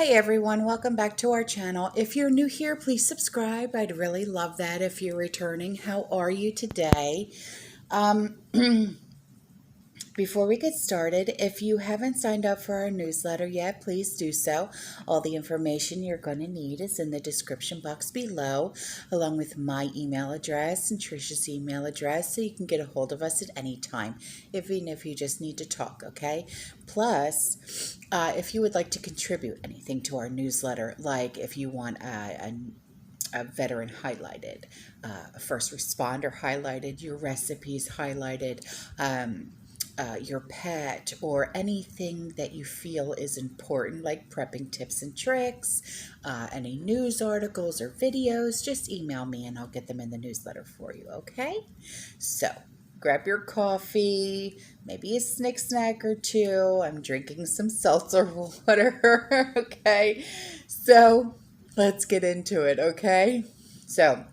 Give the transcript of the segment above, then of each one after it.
Hey everyone, welcome back to our channel. If you're new here, please subscribe. I'd really love that if you're returning. How are you today? Before we get started, if you haven't signed up for our newsletter yet, please do so. All the information you're going to need is in the description box below, along with my email address and Trish's email address, so you can get a hold of us at any time, even if you just need to talk, okay? Plus, if you would like to contribute anything to our newsletter, like if you want a veteran highlighted, a first responder highlighted, your recipes highlighted, your pet, or anything that you feel is important, like prepping tips and tricks, any news articles or videos, just email me and I'll get them in the newsletter for you, okay? So grab your coffee, maybe a snack or two. I'm drinking some seltzer water, okay? So let's get into it, okay? So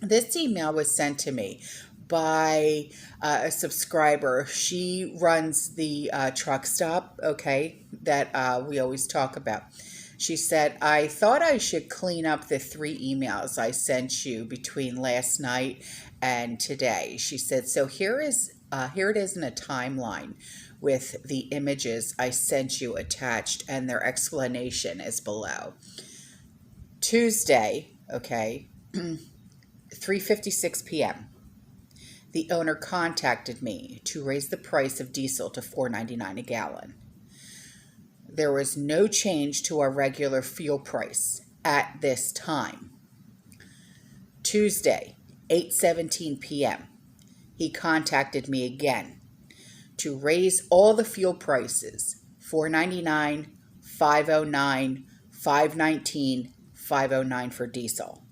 this email was sent to me by a subscriber. She runs the truck stop, okay, that we always talk about. She said, I thought I should clean up the 3 emails I sent you between last night and today. She said, so here it is in a timeline with the images I sent you attached, and their explanation is below. Tuesday, okay, 3:56 p.m. The owner contacted me to raise the price of diesel to $4.99 a gallon. There was no change to our regular fuel price at this time. Tuesday, 8:17 p.m. He contacted me again to raise all the fuel prices, $4.99, $5.09, $5.19, $5.09 for diesel.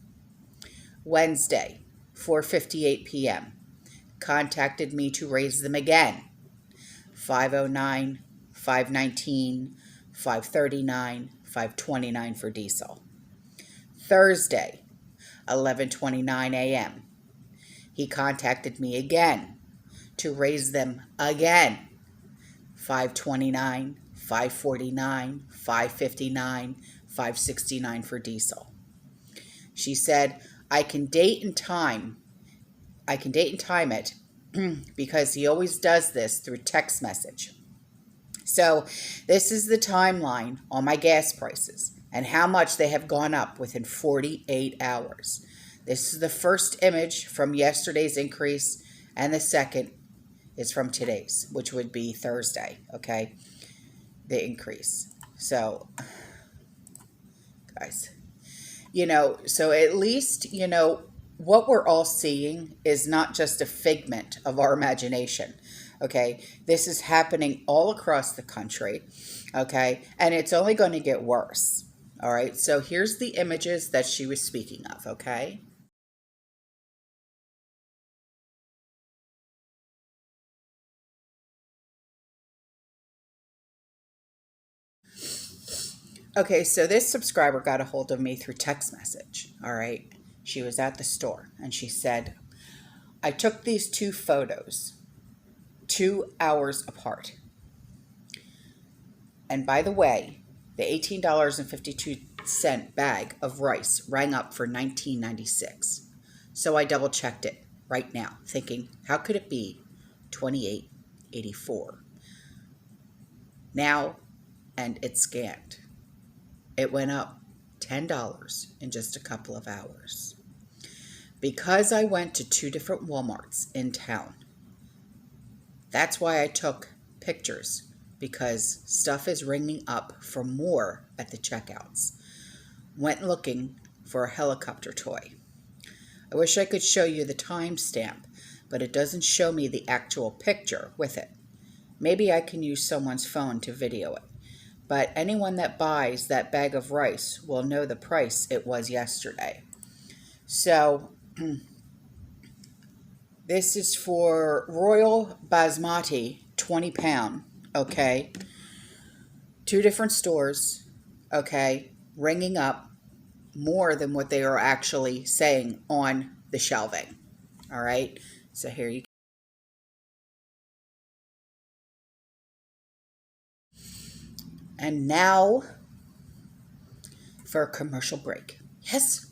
Wednesday, 4:58 p.m. contacted me to raise them again, $5.09, $5.19, $5.39, $5.29 for diesel. Thursday, 11:29 a.m. he contacted me again to raise them again, $5.29, $5.49, $5.59, $5.69 for diesel. She said, I can date and time it because he always does this through text message. So this is the timeline on my gas prices and how much they have gone up within 48 hours. This is the first image from yesterday's increase, and the second is from today's, which would be Thursday, okay? The increase. So, guys, so at least, what we're all seeing is not just a figment of our imagination, okay? This is happening all across the country, okay? And it's only going to get worse, all right? So here's the images that she was speaking of, okay? Okay, so this subscriber got a hold of me through text message, all right? She was at the store, and she said, I took these 2 photos 2 hours apart. And by the way, the $18.52 bag of rice rang up for $19.96. So I double checked it right now, thinking, how could it be $28.84? Now, and it scanned. It went up $10 in just a couple of hours. Because I went to 2 different Walmarts in town. That's why I took pictures, because stuff is ringing up for more at the checkouts. Went looking for a helicopter toy. I wish I could show you the timestamp, but it doesn't show me the actual picture with it. Maybe I can use someone's phone to video it. But anyone that buys that bag of rice will know the price it was yesterday. So this is for Royal Basmati, 20 pound, okay? 2 different stores, okay, ringing up more than what they are actually saying on the shelving, all right? So here you go. And now for a commercial break. Yes.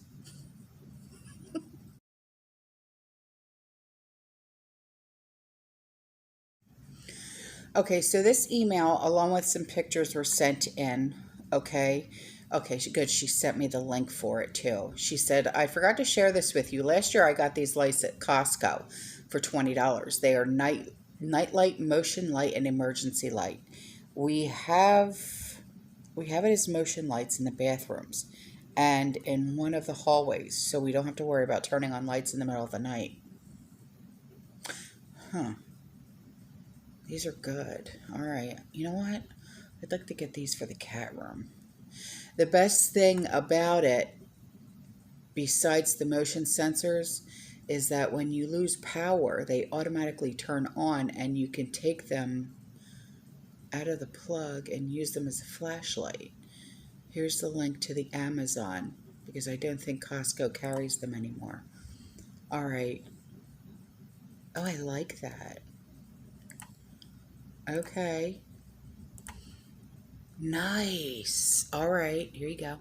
Okay, so this email, along with some pictures, were sent in. Okay. Okay, good. She sent me the link for it too. She said, I forgot to share this with you. Last year I got these lights at Costco for $20. They are night light, motion light, and emergency light. We have it as motion lights in the bathrooms and in one of the hallways, so we don't have to worry about turning on lights in the middle of the night. Huh. These are good. All right. You know what? I'd like to get these for the cat room. The best thing about it, besides the motion sensors, is that when you lose power, they automatically turn on and you can take them out of the plug and use them as a flashlight. Here's the link to the Amazon, because I don't think Costco carries them anymore. All right. Oh, I like that. Okay. Nice. All right, here you go.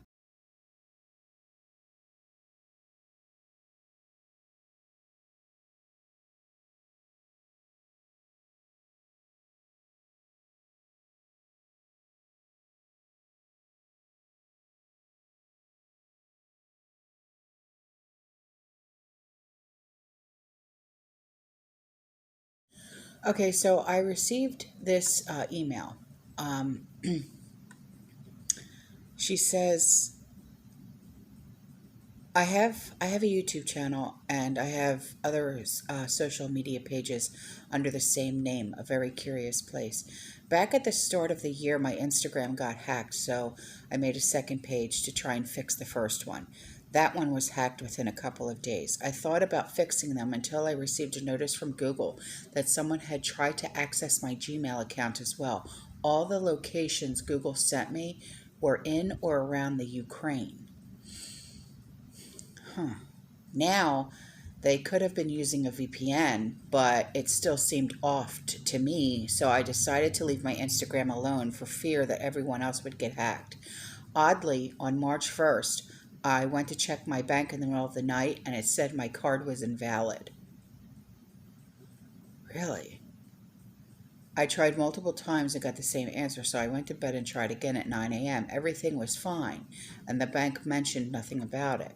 Okay, so I received this email. Um, she says, I have a YouTube channel and I have other social media pages under the same name, A Very Curious Place. Back at the start of the year, my Instagram got hacked, so I made a second page to try and fix the first one. That one was hacked within a couple of days. I thought about fixing them until I received a notice from Google that someone had tried to access my Gmail account as well. All the locations Google sent me were in or around the Ukraine. Huh. Now, they could have been using a VPN, but it still seemed off to me, so I decided to leave my Instagram alone for fear that everyone else would get hacked. Oddly, on March 1st, I went to check my bank in the middle of the night and it said my card was invalid. Really? I tried multiple times and got the same answer, so I went to bed and tried again at 9 a.m. Everything was fine, and the bank mentioned nothing about it.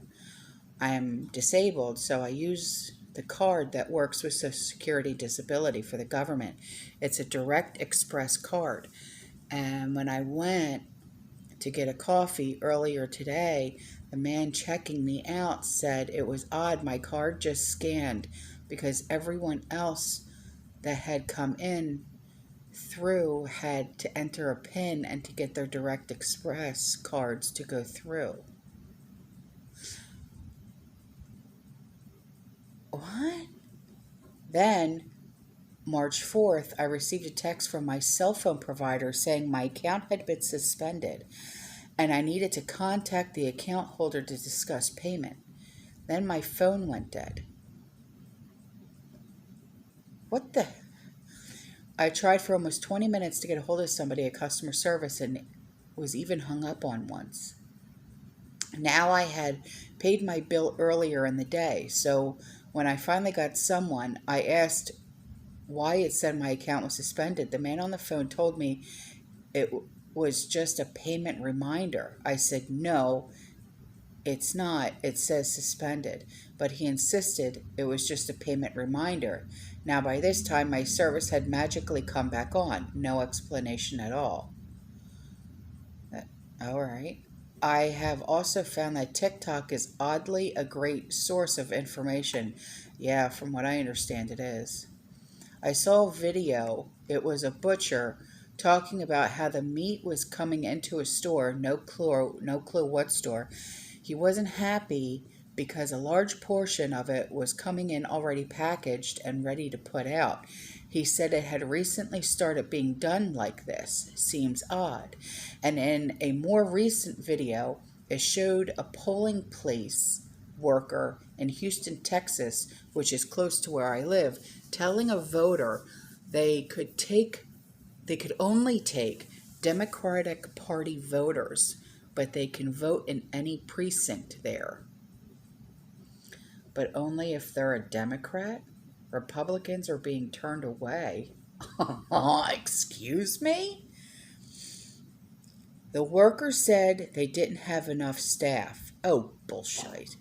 I am disabled, so I use the card that works with Social Security Disability for the government. It's a Direct Express card. And when I went to get a coffee earlier today, the man checking me out said it was odd my card just scanned because everyone else that had come in through had to enter a PIN and to get their Direct Express cards to go through. What? Then, March 4th, I received a text from my cell phone provider saying my account had been suspended and I needed to contact the account holder to discuss payment. Then my phone went dead. What the? I tried for almost 20 minutes to get a hold of somebody at customer service and was even hung up on once. Now I had paid my bill earlier in the day, so when I finally got someone, I asked why it said my account was suspended. The man on the phone told me it was just a payment reminder. I said, no, it's not. It says suspended. But he insisted it was just a payment reminder. Now, by this time, my service had magically come back on. No explanation at all. All right. I have also found that TikTok is oddly a great source of information. Yeah, from what I understand, it is. I saw a video. It was a butcher talking about how the meat was coming into a store, no clue what store. He wasn't happy because a large portion of it was coming in already packaged and ready to put out. He said it had recently started being done like this. Seems odd. And in a more recent video, it showed a polling place worker in Houston, Texas, which is close to where I live, telling a voter they could only take Democratic Party voters but they can vote in any precinct there. But only if they're a Democrat? Republicans are being turned away. Excuse me? The workers said they didn't have enough staff. Oh, bullshit.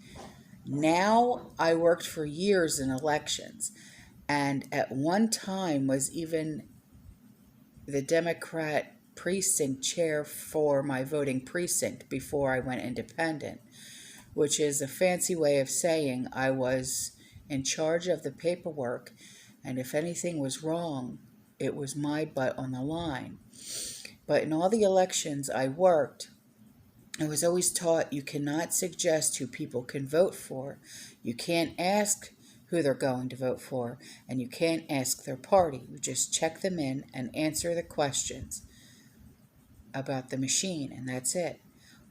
Now, I worked for years in elections, and at one time was even the Democrat precinct chair for my voting precinct before I went independent, which is a fancy way of saying I was in charge of the paperwork, and if anything was wrong, it was my butt on the line. But in all the elections I worked, I was always taught you cannot suggest who people can vote for. You can't ask who they're going to vote for, and you can't ask their party. You just check them in and answer the questions about the machine, and that's it.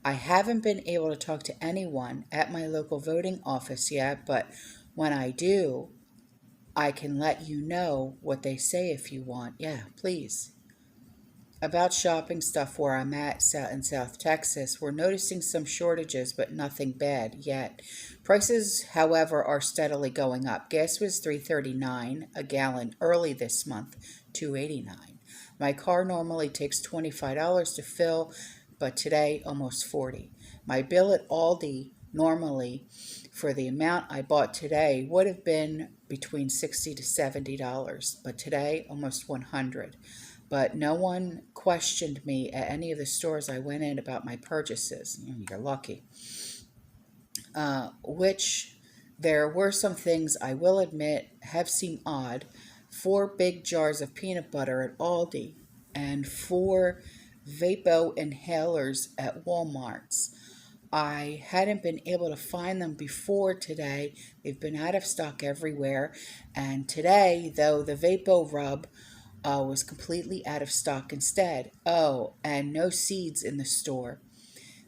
I haven't been able to talk to anyone at my local voting office yet, but when I do, I can let you know what they say if you want. Yeah, please. About shopping stuff where I'm at in South Texas, we're noticing some shortages, but nothing bad yet. Prices, however, are steadily going up. Gas was $3.39 a gallon early this month, $2.89. My car normally takes $25 to fill, but today almost $40. My bill at Aldi normally for the amount I bought today would have been between $60 to $70, but today almost $100. But no one questioned me at any of the stores I went in about my purchases. You're lucky. Which there were some things I will admit have seemed odd. 4 big jars of peanut butter at Aldi and 4 Vapo inhalers at Walmart's. I hadn't been able to find them before today. They've been out of stock everywhere. And today, though, the Vapo Rub was completely out of stock instead. Oh, and no seeds in the store.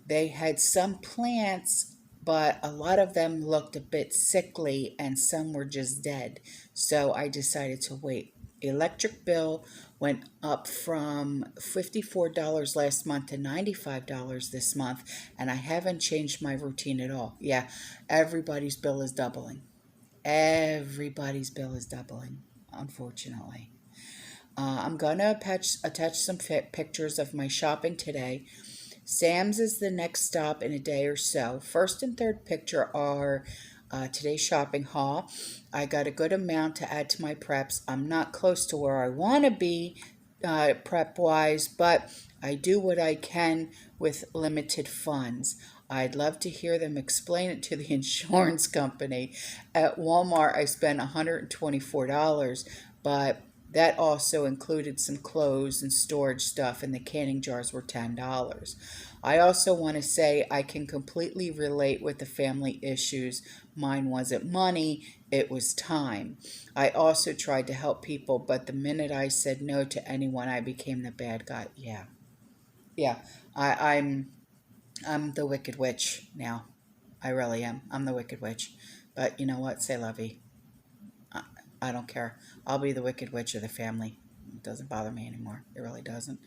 They had some plants, but a lot of them looked a bit sickly and some were just dead. So I decided to wait. Electric bill went up from $54 last month to $95 this month, and I haven't changed my routine at all. Yeah, everybody's bill is doubling. Everybody's bill is doubling, unfortunately. I'm going to attach some pictures of my shopping today. Sam's is the next stop in a day or so. First and third picture are today's shopping haul. I got a good amount to add to my preps. I'm not close to where I want to be prep-wise, but I do what I can with limited funds. I'd love to hear them explain it to the insurance company. At Walmart, I spent $124, but that also included some clothes and storage stuff, and the canning jars were $10. I also want to say I can completely relate with the family issues. Mine wasn't money, it was time. I also tried to help people, but the minute I said no to anyone, I became the bad guy. Yeah, I'm the Wicked Witch now. I really am. I'm the Wicked Witch. But you know what? Say lovey. I don't care. I'll be the Wicked Witch of the family. It doesn't bother me anymore. It really doesn't.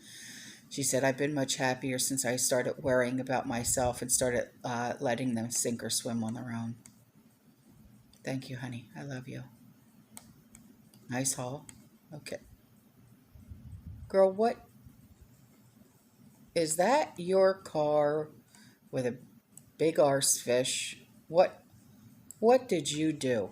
She said, I've been much happier since I started worrying about myself and started letting them sink or swim on their own. Thank you, honey. I love you. Nice haul. Okay. Girl, what? Is that your car with a big arse fish? What did you do?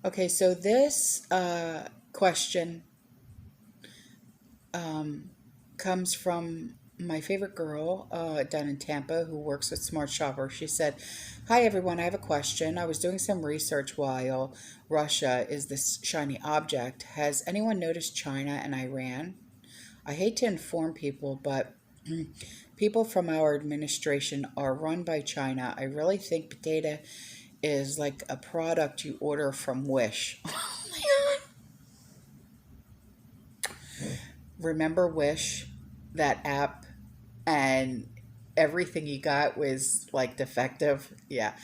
Okay, so this question comes from my favorite girl down in Tampa who works at Smart Shopper. She said, hi everyone, I have a question. I was doing some research while Russia is this shiny object. Has anyone noticed China and Iran? I hate to inform people, but people from our administration are run by China. I really think potato is like a product you order from Wish. Oh my God. Remember Wish, that app? And everything you got was like defective. Yeah.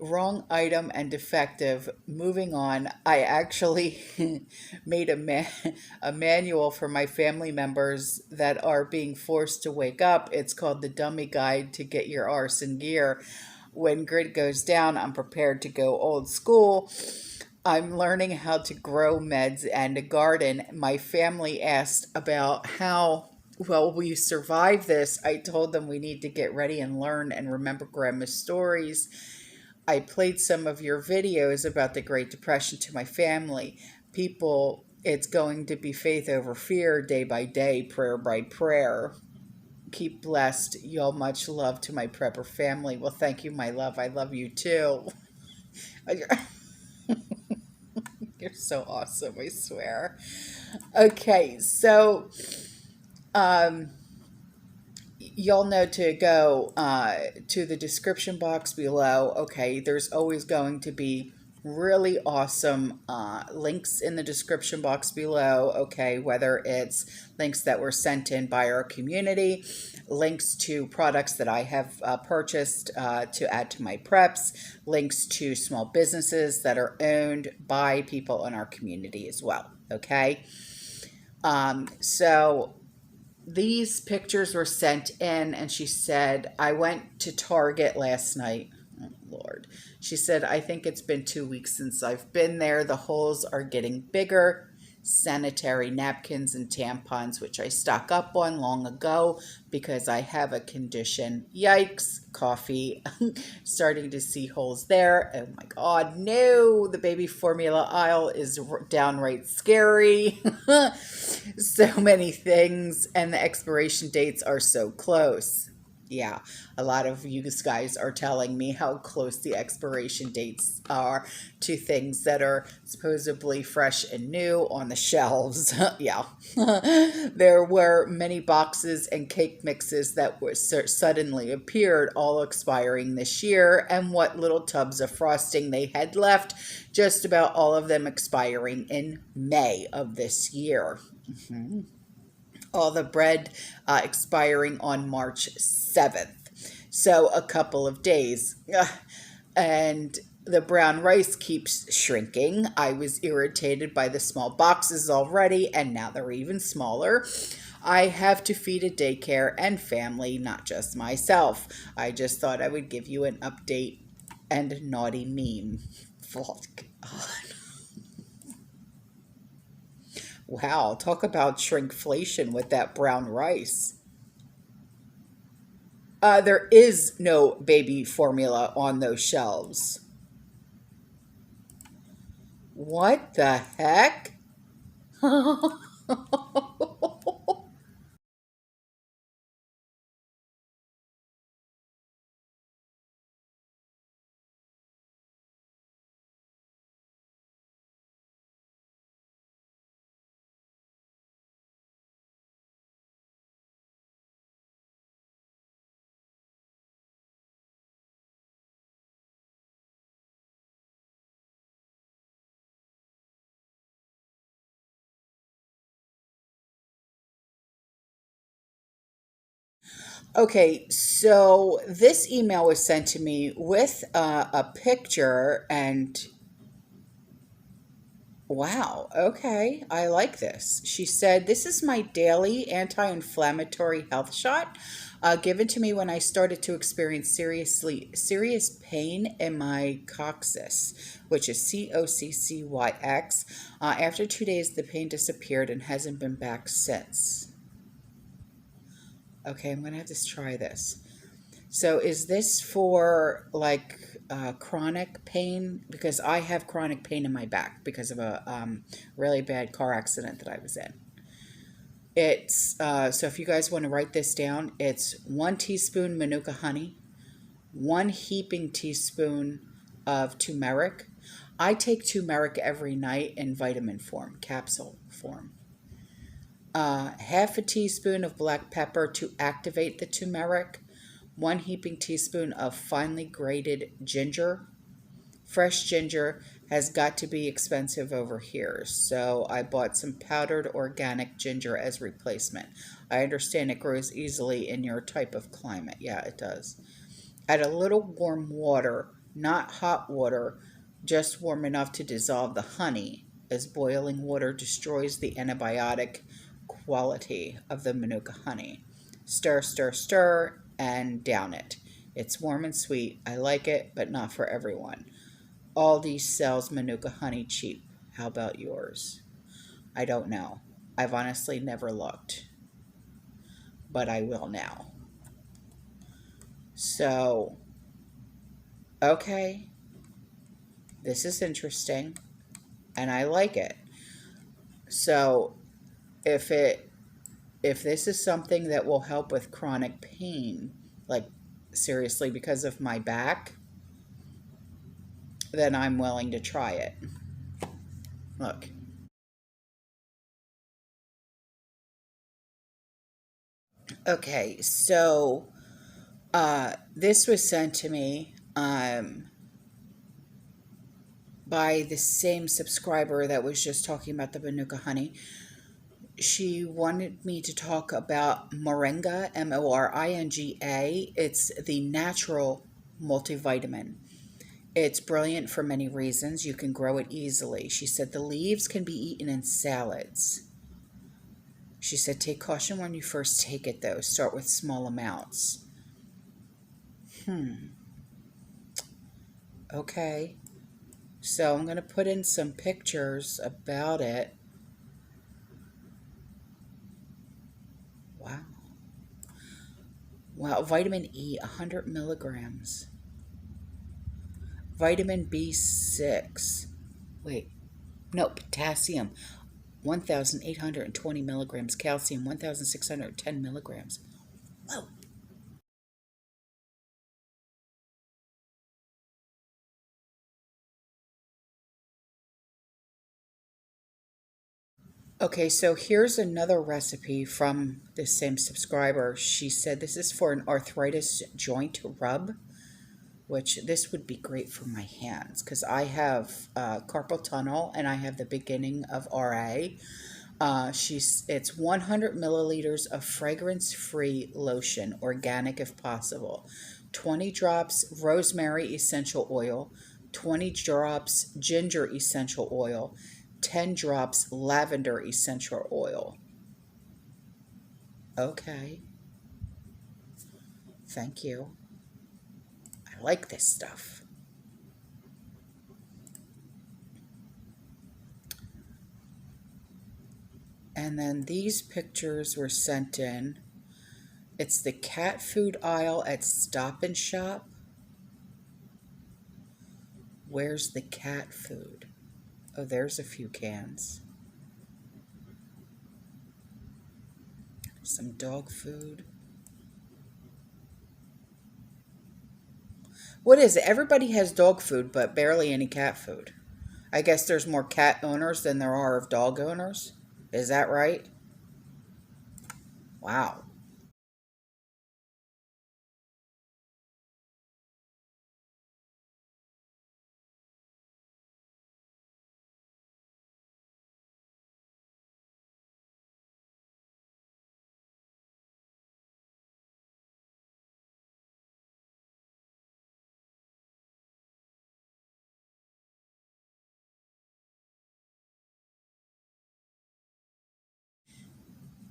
Wrong item and defective. Moving on, I actually made a manual for my family members that are being forced to wake up. It's called the Dummy Guide to Get Your Arse in Gear. When grid goes down, I'm prepared to go old school. I'm learning how to grow meds and a garden. My family asked about how well we survive this. I told them we need to get ready and learn and remember grandma's stories. I played some of your videos about the Great Depression to my family. People, it's going to be faith over fear, day by day, prayer by prayer. Keep blessed. Y'all, much love to my prepper family. Well, thank you, my love. I love you too. You're so awesome, I swear. Okay, so um, y'all know to go to the description box below. Okay, there's always going to be really awesome links in the description box below. Okay, whether it's links that were sent in by our community, links to products that I have purchased to add to my preps, links to small businesses that are owned by people in our community as well. Okay, so these pictures were sent in, and she said, I went to Target last night. Oh, Lord. She said, I think it's been 2 weeks since I've been there. The holes are getting bigger. Sanitary napkins and tampons, which I stock up on long ago because I have a condition. Yikes, coffee. Starting to see holes there. Oh my God, no. The baby formula aisle is downright scary. So many things, and the expiration dates are so close. Yeah, a lot of you guys are telling me how close the expiration dates are to things that are supposedly fresh and new on the shelves. Yeah. There were many boxes and cake mixes that were suddenly appeared, all expiring this year, and what little tubs of frosting they had left, just about all of them expiring in May of this year. Mhm. All the bread expiring on March 7th. So a couple of days. And the brown rice keeps shrinking. I was irritated by the small boxes already, and now they're even smaller. I have to feed a daycare and family, not just myself. I just thought I would give you an update and naughty meme. Fuck. Wow, talk about shrinkflation with that brown rice. There is no baby formula on those shelves. What the heck? Okay, so this email was sent to me with a picture, and wow, okay, I like this. She said, this is my daily anti-inflammatory health shot given to me when I started to experience serious pain in my coccyx, which is COCCYX. After 2 days, the pain disappeared and hasn't been back since. Okay, I'm going to have to try this. So is this for like chronic pain? Because I have chronic pain in my back because of a really bad car accident that I was in. It's so if you guys want to write this down, it's 1 teaspoon Manuka honey, 1 heaping teaspoon of turmeric. I take turmeric every night in vitamin form, capsule form. Half a teaspoon of black pepper to activate the turmeric, 1 heaping teaspoon of finely grated ginger, fresh ginger, has got to be expensive over here. So I bought some powdered organic ginger as replacement. I understand it grows easily in your type of climate. Yeah, it does. Add a little warm water, not hot water, just warm enough to dissolve the honey, as boiling water destroys the antibiotic quality of the Manuka honey. Stir, stir, stir, and down it. It's warm and sweet. I like it, but not for everyone. Aldi sells Manuka honey cheap. How about yours? I don't know. I've honestly never looked, but I will now. So, okay, this is interesting, and I like it. So, if this is something that will help with chronic pain, like seriously because of my back, then I'm willing to try it. Look. Okay, so this was sent to me by the same subscriber that was just talking about the Manuka honey. She wanted me to talk about Moringa, Moringa. It's the natural multivitamin. It's brilliant for many reasons. You can grow it easily. She said the leaves can be eaten in salads. She said take caution when you first take it, though. Start with small amounts. Okay. So I'm going to put in some pictures about it. Wow. Wow. Vitamin E, 100 milligrams. Vitamin B6. Wait. No, potassium. 1,820 milligrams. Calcium, 1,610 milligrams. Whoa. Okay, so here's another recipe from the same subscriber. She said this is for an arthritis joint rub, which this would be great for my hands because I have carpal tunnel and I have the beginning of RA. It's 100 milliliters of fragrance-free lotion, organic if possible, 20 drops rosemary essential oil, 20 drops ginger essential oil, 10 drops lavender essential oil. Okay. Thank you. I like this stuff. And then these pictures were sent in. It's the cat food aisle at Stop and Shop. Where's the cat food? Oh, there's a few cans. Some dog food. What is it? Everybody has dog food, but barely any cat food. I guess there's more cat owners than there are of dog owners. Is that right? Wow.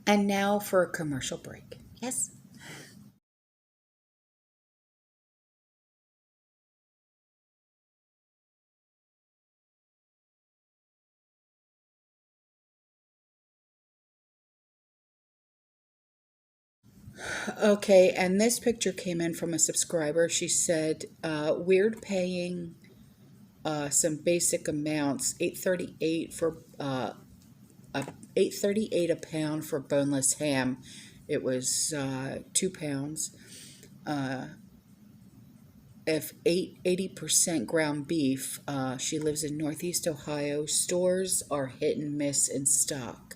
And now for a commercial break. Yes. Okay, and this picture came in from a subscriber. She said, weird paying some basic amounts, 838 for 838 a pound for boneless ham. It was 2 pounds. If 80% ground beef, she lives in Northeast Ohio. Stores are hit and miss in stock.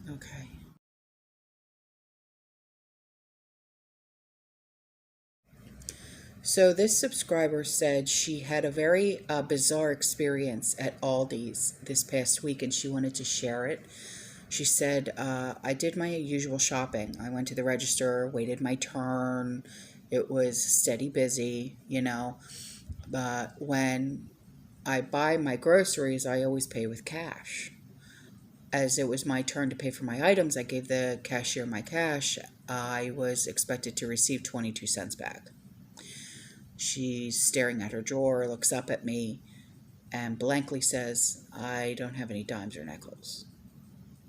Okay. So this subscriber said she had a very bizarre experience at Aldi's this past week, and she wanted to share it. She said, I did my usual shopping. I went to the register, waited my turn. It was steady busy, you know. But when I buy my groceries, I always pay with cash. As it was my turn to pay for my items, I gave the cashier my cash. I was expected to receive 22 cents back. She's staring at her drawer, looks up at me, and blankly says, I don't have any dimes or nickels.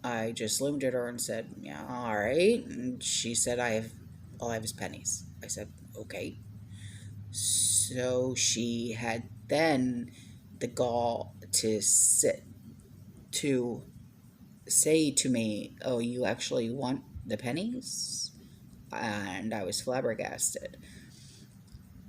I just loomed at her and said, yeah, all right. And she said, all I have is pennies. I said, okay. So she had then the gall to say to me, oh, you actually want the pennies? And I was flabbergasted.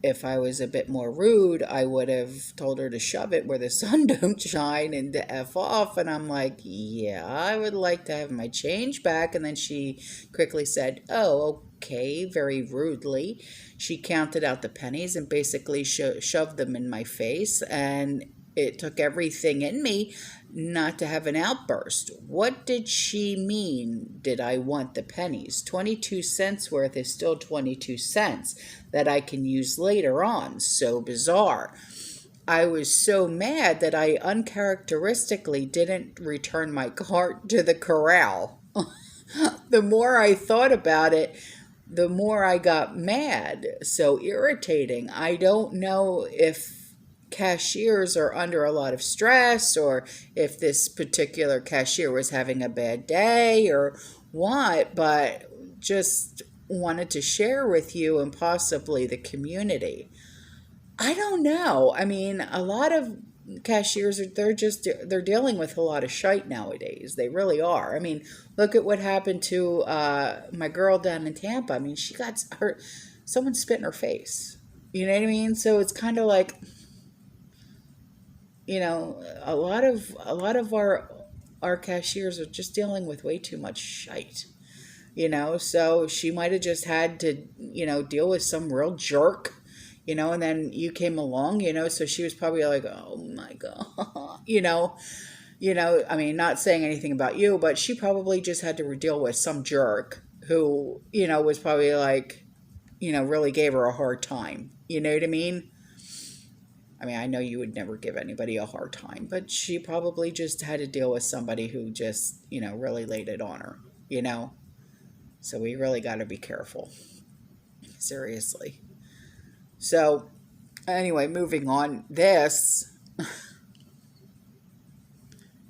If I was a bit more rude, I would have told her to shove it where the sun don't shine and to F off. And I'm like, yeah, I would like to have my change back. And then she quickly said, oh, okay, very rudely. She counted out the pennies and basically shoved them in my face. And it took everything in me not to have an outburst. What did she mean? Did I want the pennies? 22 cents worth is still 22 cents that I can use later on. So bizarre. I was so mad that I uncharacteristically didn't return my cart to the corral. The more I thought about it, the more I got mad. So irritating. I don't know if cashiers are under a lot of stress or if this particular cashier was having a bad day or what, but just wanted to share with you and possibly the community. I don't know. I mean, a lot of cashiers they're dealing with a lot of shite nowadays. They really are. I mean, look at what happened to my girl down in Tampa. I mean, she got her someone spit in her face. You know what I mean? So it's kind of like, you know, a lot of our cashiers are just dealing with way too much shite, you know. So she might have just had to, you know, deal with some real jerk, you know, and then you came along, you know, so she was probably like, oh my god, I mean, not saying anything about you, but she probably just had to deal with some jerk who, you know, was probably like, you know, really gave her a hard time, you know what I mean? I mean, I know you would never give anybody a hard time, but she probably just had to deal with somebody who just, you know, really laid it on her, you know? So we really got to be careful. Seriously. So, anyway, moving on. This,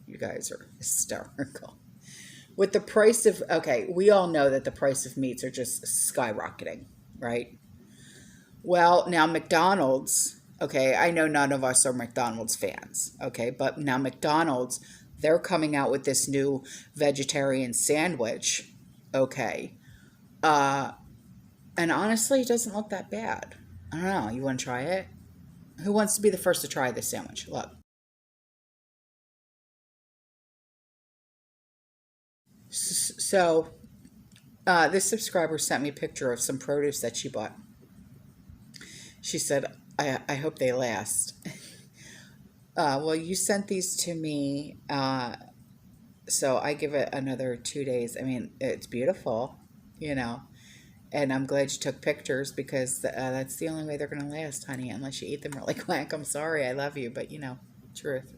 you guys are hysterical. With the price of, okay, we all know that the price of meats are just skyrocketing, right? Well, now McDonald's, okay, I know none of us are McDonald's fans, okay, but now McDonald's, they're coming out with this new vegetarian sandwich, okay, and honestly, it doesn't look that bad. I don't know, you want to try it? Who wants to be the first to try this sandwich? Look. So, this subscriber sent me a picture of some produce that she bought. She said, I hope they last. Well, you sent these to me, so I give it another 2 days. I mean, it's beautiful, you know, and I'm glad you took pictures because that's the only way they're going to last, honey, unless you eat them really quick. I'm sorry, I love you, but, you know, truth.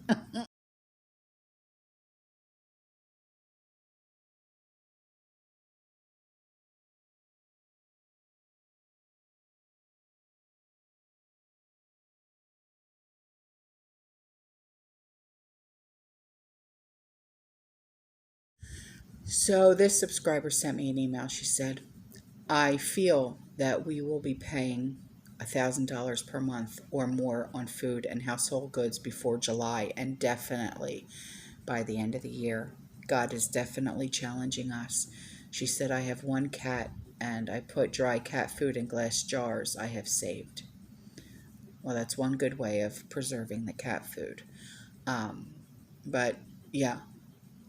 So this subscriber sent me an email. She said, I feel that we will be paying $1,000 per month or more on food and household goods before July and definitely by the end of the year. God is definitely challenging us. She said, I have one cat and I put dry cat food in glass jars I have saved. Well, that's one good way of preserving the cat food. Um, but yeah,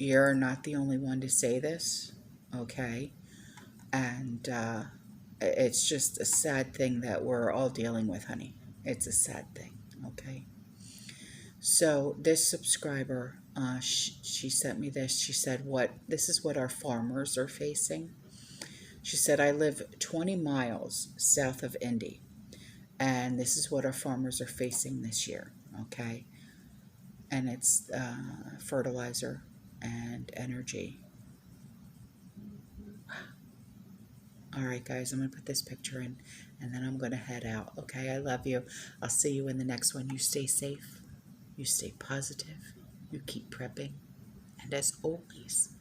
you're not the only one to say this, okay? And It's just a sad thing that we're all dealing with, honey. It's a sad thing, okay? So this subscriber, she sent me this. She said, this is what our farmers are facing. She said, I live 20 miles south of Indy, and this is what our farmers are facing this year, okay? And it's fertilizer and energy. All right, guys, I'm going to put this picture in, and then I'm going to head out, okay? I love you. I'll see you in the next one. You stay safe. You stay positive. You keep prepping. And as always,